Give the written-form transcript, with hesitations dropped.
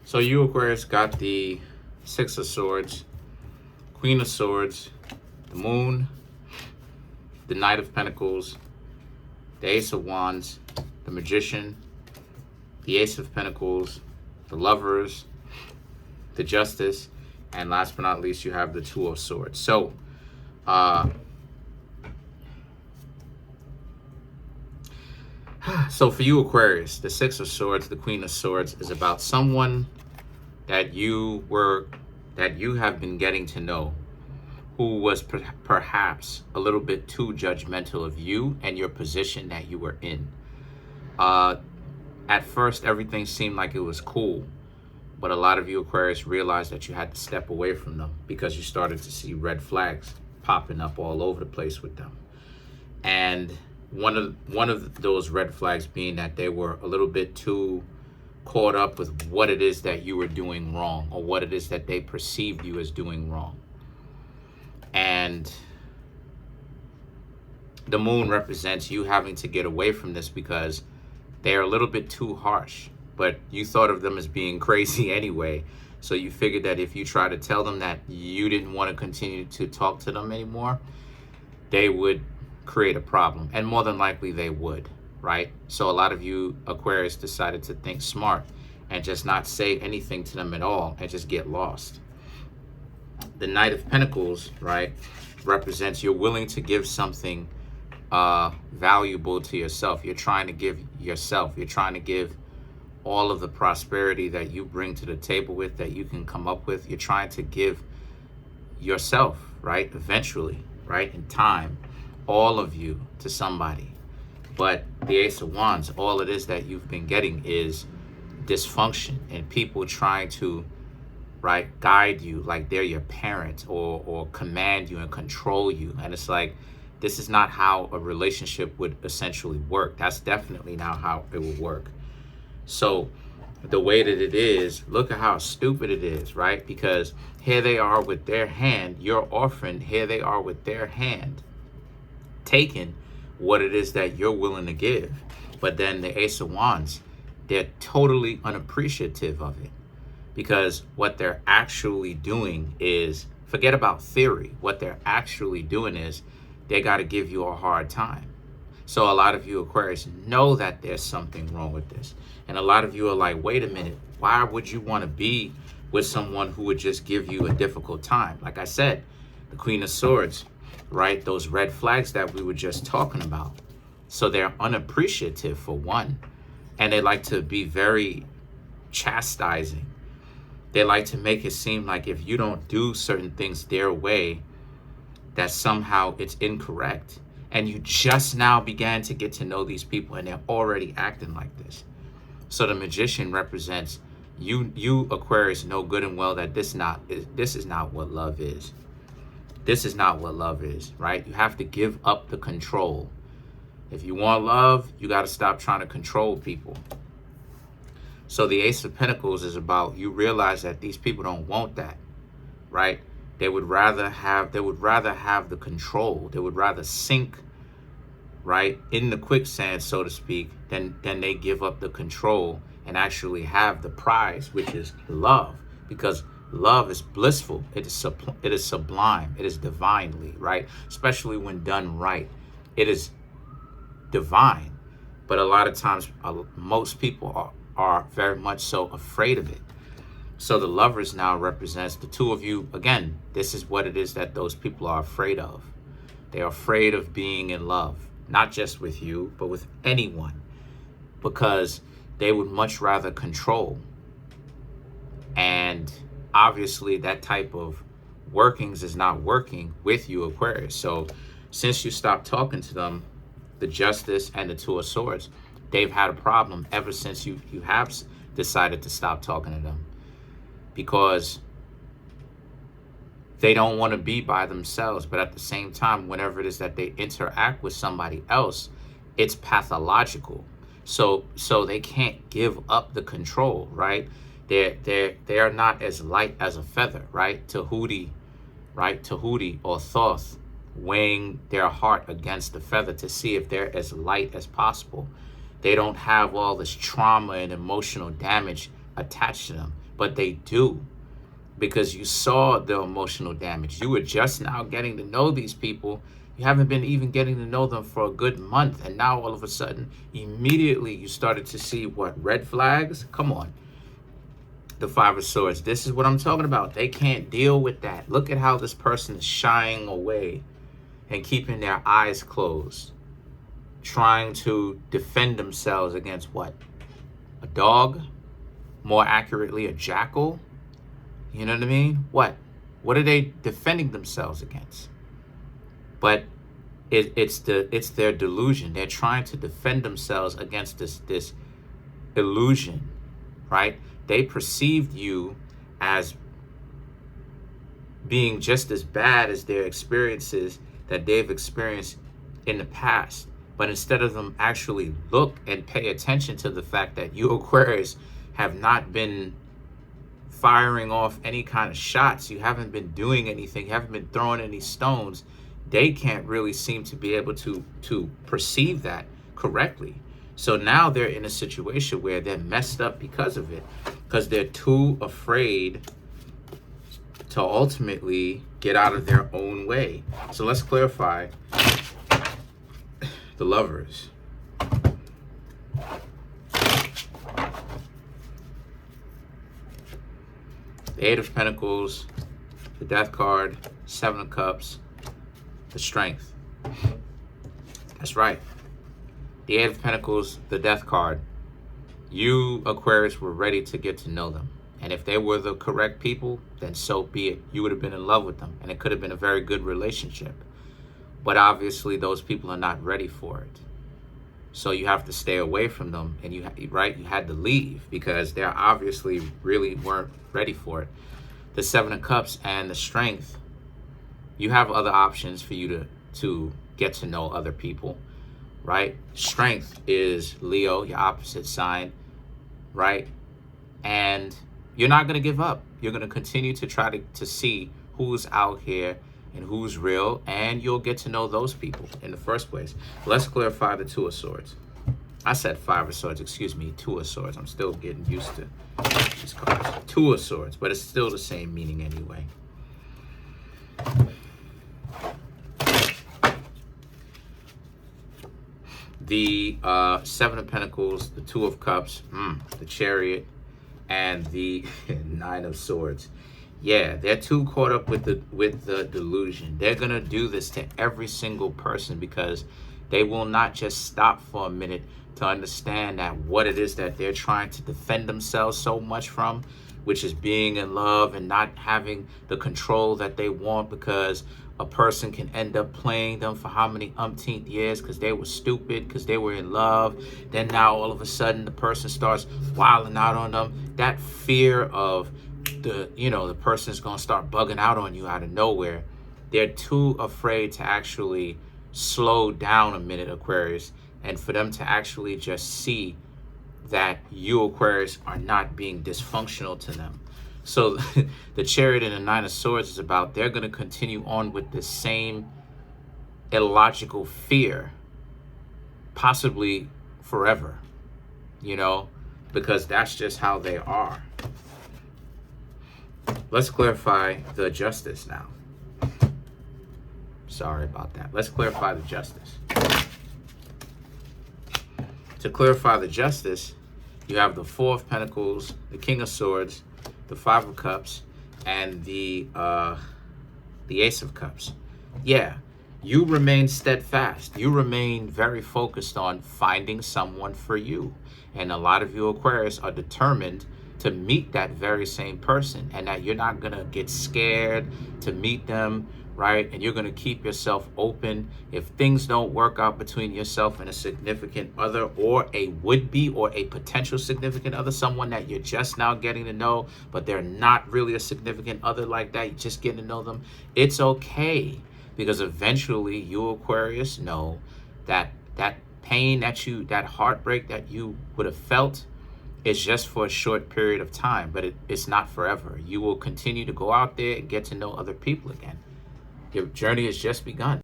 So you, Aquarius, got the Six of Swords, Queen of Swords, the Moon, the Knight of Pentacles, the Ace of Wands, the Magician, the Ace of Pentacles, the Lovers, the Justice, and last but not least, you have the Two of Swords. So, so for you, Aquarius, the Six of Swords, the Queen of Swords is about someone that you have been getting to know, who was perhaps a little bit too judgmental of you and your position that you were in. At first, everything seemed like it was cool, but a lot of you, Aquarius, realized that you had to step away from them because you started to see red flags popping up all over the place with them. And one of those red flags being that they were a little bit too caught up with what it is that you were doing wrong, or what it is that they perceived you as doing wrong. And the Moon represents you having to get away from this because they're a little bit too harsh, but you thought of them as being crazy anyway. So you figured that if you try to tell them that you didn't want to continue to talk to them anymore, they would create a problem, and more than likely they would, right? So a lot of you, Aquarius, decided to think smart and just not say anything to them at all and just get lost. The Knight of Pentacles, right, represents you're willing to give something valuable to yourself. You're trying to give yourself. You're trying to give all of the prosperity that you bring to the table with, that you can come up with. You're trying to give yourself, right, eventually, right, in time, all of you to somebody. But the Ace of Wands, all it is that you've been getting is dysfunction and people trying to, right, guide you like they're your parents, or command you and control you. And it's like, this is not how a relationship would essentially work. That's definitely not how it would work. So the way that it is, look at how stupid it is, right? Because here they are with their hand, you're orphaned, here they are with their hand, taking what it is that you're willing to give. But then the Ace of Wands, they're totally unappreciative of it, because what they're actually doing is, forget about theory, what they're actually doing is they got to give you a hard time. So a lot of you, Aquarius, know that there's something wrong with this. And a lot of you are like, wait a minute, why would you want to be with someone who would just give you a difficult time? Like I said, the Queen of Swords, right? Those red flags that we were just talking about. So they're unappreciative, for one. And they like to be very chastising. They like to make it seem like if you don't do certain things their way, that somehow it's incorrect. And you just now began to get to know these people and they're already acting like this. So the Magician represents you, Aquarius, know good and well that this is not what love is. This is not what love is, right? You have to give up the control. If you want love, you got to stop trying to control people. So the Ace of Pentacles is about, you realize that these people don't want that, right? They would rather have the control. They would rather sink, right, in the quicksand, so to speak, than they give up the control and actually have the prize, which is love. Because love is blissful. It is sublime. It is divinely, right? Especially when done right. It is divine. But a lot of times, most people are very much so afraid of it. So the Lovers now represents the two of you. Again, this is what it is that those people are afraid of. They're afraid of being in love, not just with you, but with anyone, because they would much rather control. And obviously that type of workings is not working with you, Aquarius. So since you stopped talking to them, the Justice and the Two of Swords, they've had a problem ever since you have decided to stop talking to them. Because they don't want to be by themselves. But at the same time, whenever it is that they interact with somebody else, it's pathological. So they can't give up the control, right? They're not as light as a feather, right? Tahuti, right? Tahuti or Thoth, weighing their heart against the feather to see if they're as light as possible. They don't have all this trauma and emotional damage attached to them. but they do, because you saw the emotional damage. You were just now getting to know these people. You haven't been even getting to know them for a good month, and now all of a sudden, immediately you started to see what? Red flags? Come on. The Five of Swords. This is what I'm talking about. They can't deal with that. Look at how this person is shying away and keeping their eyes closed, trying to defend themselves against what? A dog? More accurately, a jackal? You know what I mean? What are they defending themselves against? But it's their delusion. They're trying to defend themselves against this illusion, right? They perceived you as being just as bad as their experiences that they've experienced in the past. But instead of them actually look and pay attention to the fact that you Aquarius have not been firing off any kind of shots, you haven't been doing anything, you haven't been throwing any stones, they can't really seem to be able to perceive that correctly. So now they're in a situation where they're messed up because of it, because they're too afraid to ultimately get out of their own way. So let's clarify the Lovers. The Eight of Pentacles, the Death card, Seven of Cups, the Strength. That's right. The Eight of Pentacles, the Death card. You, Aquarius, were ready to get to know them. And if they were the correct people, then so be it. You would have been in love with them, and it could have been a very good relationship. But obviously, those people are not ready for it. So you have to stay away from them, and you had to leave because they obviously really weren't ready for it. The Seven of Cups and the Strength, you have other options for you to get to know other people, right? Strength is Leo, your opposite sign, right? And you're not going to give up. You're going to continue to try to see who's out here and who's real, and you'll get to know those people in the first place. Let's clarify the Two of Swords. I said Five of Swords, excuse me, Two of Swords. I'm still getting used to these cards. Two of Swords, but it's still the same meaning anyway. The Seven of Pentacles, the Two of Cups, the Chariot, and the Nine of Swords. Yeah, they're too caught up with the delusion. They're gonna do this to every single person because they will not just stop for a minute to understand that what it is that they're trying to defend themselves so much from, which is being in love and not having the control that they want, because a person can end up playing them for how many umpteenth years because they were stupid, because they were in love. Then now all of a sudden the person starts wilding out on them. That fear of the person's gonna start bugging out on you out of nowhere. They're too afraid to actually slow down a minute, Aquarius, and for them to actually just see that you, Aquarius, are not being dysfunctional to them. So the Chariot and the Nine of Swords is about they're going to continue on with the same illogical fear, possibly forever, because that's just how they are. Let's clarify the Justice now. Sorry about that. Let's clarify the Justice. To clarify the Justice, you have the Four of Pentacles, the King of Swords, the Five of Cups, and the Ace of Cups. Yeah, you remain steadfast. You remain very focused on finding someone for you. And a lot of you Aquarius are determined to meet that very same person, and that you're not going to get scared to meet them, right? And you're going to keep yourself open. If things don't work out between yourself and a significant other, or a would-be or a potential significant other, someone that you're just now getting to know, but they're not really a significant other like that, you're just getting to know them, it's okay. Because eventually you Aquarius know that that pain that heartbreak that you would have felt is just for a short period of time, but it's not forever. You will continue to go out there and get to know other people again. Your journey has just begun.